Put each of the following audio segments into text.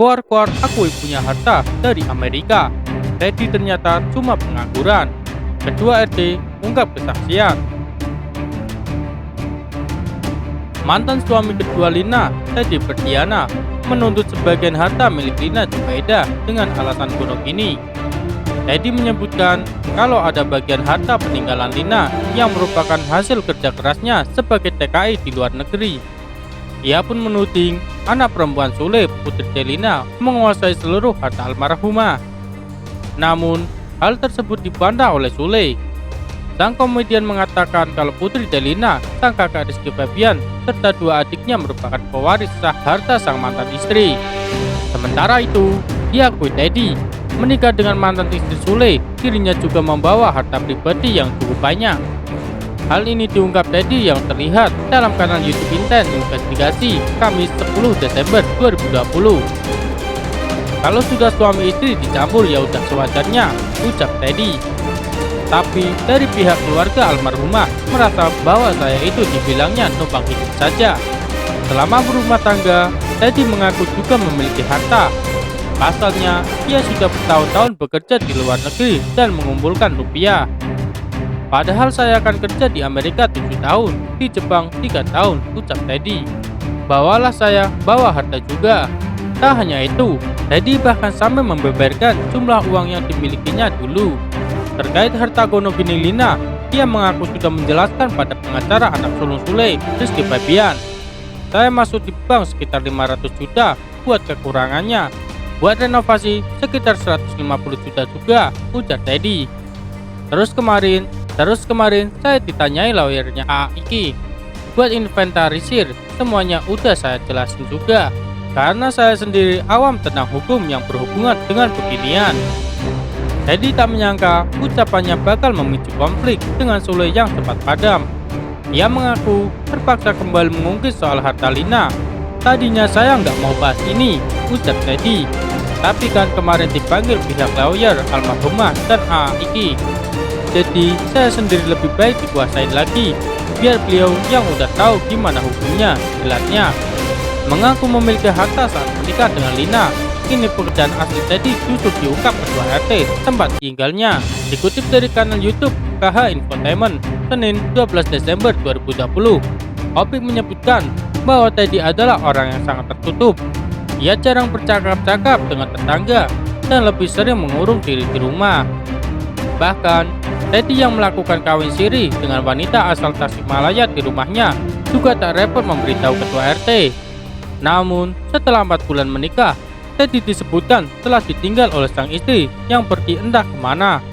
Koar-koar akui punya harta dari Amerika. Teddy ternyata cuma pengangguran. Ketua RT ungkap kesaksian. Mantan suami kedua Lina, Teddy Ferdiana, menuntut sebagian harta milik Lina Jubaida dengan alasan gunung ini. Teddy menyebutkan kalau ada bagian harta peninggalan Lina yang merupakan hasil kerja kerasnya sebagai TKI di luar negeri. Ia pun menuding anak perempuan Sule, putri Delina, menguasai seluruh harta almarhumah. Namun, hal tersebut dibantah oleh Sule. Sang komedian mengatakan kalau putri Delina, sang kakak Rizky Febian, serta dua adiknya merupakan pewaris sah harta sang mantan istri. Sementara itu, diakui Teddy menikah dengan mantan istri Sule, dirinya juga membawa harta pribadi yang cukup banyak. Hal ini diungkap Teddy yang terlihat dalam kanal YouTube Intens Investigasi Kamis 10 Desember 2020. Kalau sudah suami istri dicampur ya udah sewajarnya, ucap Teddy. Tapi dari pihak keluarga almarhumah merasa bahwa saya itu dibilangnya numpang hidup saja. Selama berumah tangga, Teddy mengaku juga memiliki harta. Pasalnya, ia sudah bertahun-tahun bekerja di luar negeri dan mengumpulkan rupiah. Padahal saya akan kerja di Amerika 7 tahun, di Jepang 3 tahun, ucap Teddy. Bawalah saya, bawa harta juga. Tak hanya itu, Teddy bahkan sampai membeberkan jumlah uang yang dimilikinya dulu. Terkait harta Gonogini Lina, ia mengaku sudah menjelaskan pada pengacara anak sulung Sule, Rizky Febian. Saya masuk di bank sekitar 500 juta buat kekurangannya. Buat renovasi sekitar 150 juta juga, ujar Teddy. Terus kemarin saya ditanyai lawyernya Iki buat inventarisir, semuanya udah saya jelasin juga. Karena saya sendiri awam tentang hukum yang berhubungan dengan beginian. Teddy tak menyangka ucapannya bakal memicu konflik dengan Sule yang cepat padam. Ia mengaku terpaksa kembali mengungkit soal harta Lina. Tadinya saya nggak mau bahas ini, ucap Teddy. Tapi kan kemarin dipanggil pihak lawyer almarhumah dan Iki. Jadi saya sendiri lebih baik dikuasain lagi, biar beliau yang udah tahu gimana hukumnya, jelasnya. Mengaku memiliki harta saat menikah dengan Lina. Ini pekerjaan asli Teddy justru diungkap ketua RT tempat tinggalnya. Dikutip dari kanal YouTube KH Infotainment, Senin 12 Desember 2020. Opik menyebutkan bahwa Teddy adalah orang yang sangat tertutup. Ia jarang bercakap-cakap dengan tetangga dan lebih sering mengurung diri di rumah. Bahkan, Teddy yang melakukan kawin siri dengan wanita asal Tasikmalaya di rumahnya juga tak repot memberitahu ketua RT. Namun, setelah 4 bulan menikah, Teddy disebutkan telah ditinggal oleh sang istri yang pergi entah kemana.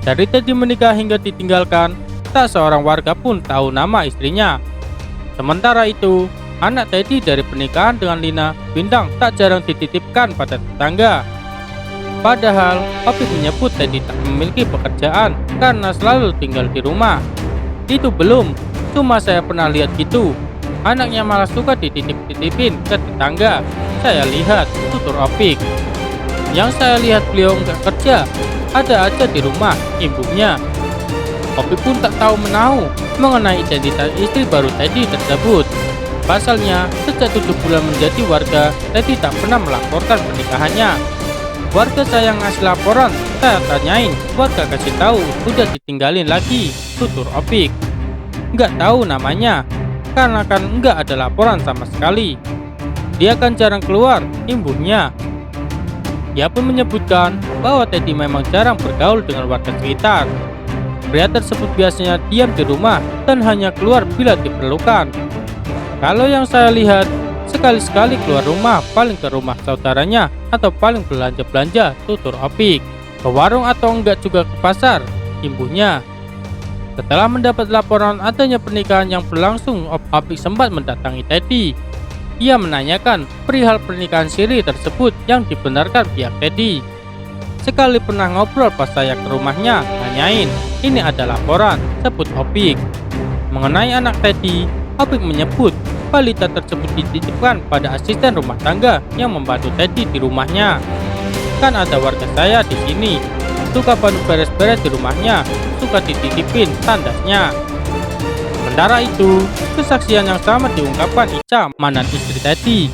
Dari Teddy menikah hingga ditinggalkan, tak seorang warga pun tahu nama istrinya. Sementara itu, anak Teddy dari pernikahan dengan Lina Bintang tak jarang dititipkan pada tetangga. Padahal, Opik menyebut Teddy tak memiliki pekerjaan karena selalu tinggal di rumah. Itu belum, cuma saya pernah lihat gitu. Anaknya malah suka dititip-titipin ke tetangga. Saya lihat, tutur Opik. Yang saya lihat beliau nggak kerja, ada aja di rumah, ibunya. Opik pun tak tahu menahu mengenai identitas istri baru Teddy tersebut. Pasalnya, sejak 7 bulan menjadi warga, Teddy tak pernah melaporkan pernikahannya. Warga saya ngasih laporan, saya tanyain, warga kasih tahu udah ditinggalin lagi, tutur Opik. Nggak tahu namanya, karena kan nggak ada laporan sama sekali. Dia kan jarang keluar, imbuhnya. Ia pun menyebutkan bahwa Teddy memang jarang bergaul dengan warga sekitar. Pria tersebut biasanya diam di rumah dan hanya keluar bila diperlukan. Kalau yang saya lihat, sekali-sekali keluar rumah paling ke rumah saudaranya atau paling belanja-belanja, tutur Opik. Ke warung atau enggak juga ke pasar, imbuhnya. Setelah mendapat laporan adanya pernikahan yang berlangsung, Opik sempat mendatangi Teddy. Ia menanyakan perihal pernikahan siri tersebut yang dibenarkan pihak Teddy. Sekali pernah ngobrol pas saya ke rumahnya, nanyain, ini ada laporan, sebut Opik. Mengenai anak Teddy, Opik menyebut balita tersebut dititipkan pada asisten rumah tangga yang membantu Teddy di rumahnya. Kan ada warga saya di sini, suka bantu beres-beres di rumahnya, suka dititipin, tandasnya. Sementara itu, kesaksian yang sama diungkapkan Ica, mantan istri Teddy.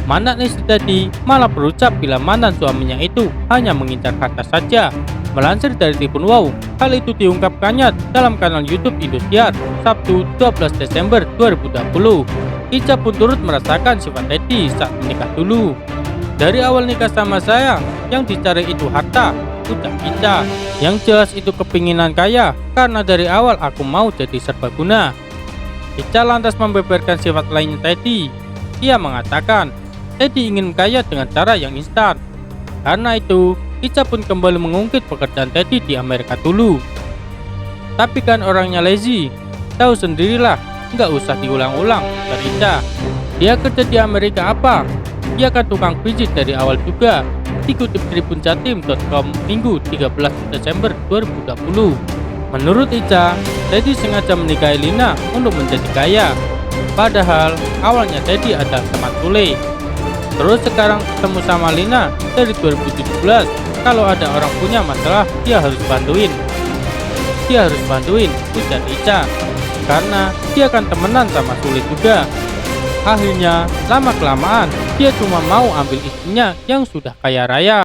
Mantan istri Teddy malah berucap bila mantan suaminya itu hanya mengincar harta saja. Melansir dari Tribun Wow, hal itu diungkapkannya dalam kanal YouTube Indosiar, Sabtu 12 Desember 2020. Ica pun turut merasakan sifat Teddy saat menikah dulu. Dari awal nikah sama saya, yang dicari itu harta, ucap Ica. Yang jelas itu kepinginan kaya, karena dari awal aku mau jadi serbaguna. Ica lantas membeberkan sifat lainnya Teddy. Ia mengatakan, Teddy ingin kaya dengan cara yang instan. Karena itu, Ica pun kembali mengungkit pekerjaan Teddy di Amerika dulu. Tapi kan orangnya lazy, tahu sendirilah, nggak usah diulang-ulang, kata Ica. Dia kerja di Amerika apa? Dia kan tukang pijit dari awal juga. Dikutip tribunjatim.com Minggu 13 Desember 2020. Menurut Ica, Teddy sengaja menikahi Lina untuk menjadi kaya. Padahal awalnya Teddy adalah teman tule. Terus sekarang ketemu sama Lina dari 2017. Kalau ada orang punya masalah, dia harus bantuin. Ujar Ica. Karena dia kan temenan sama Sule juga. Akhirnya, lama-kelamaan, dia cuma mau ambil istrinya yang sudah kaya raya.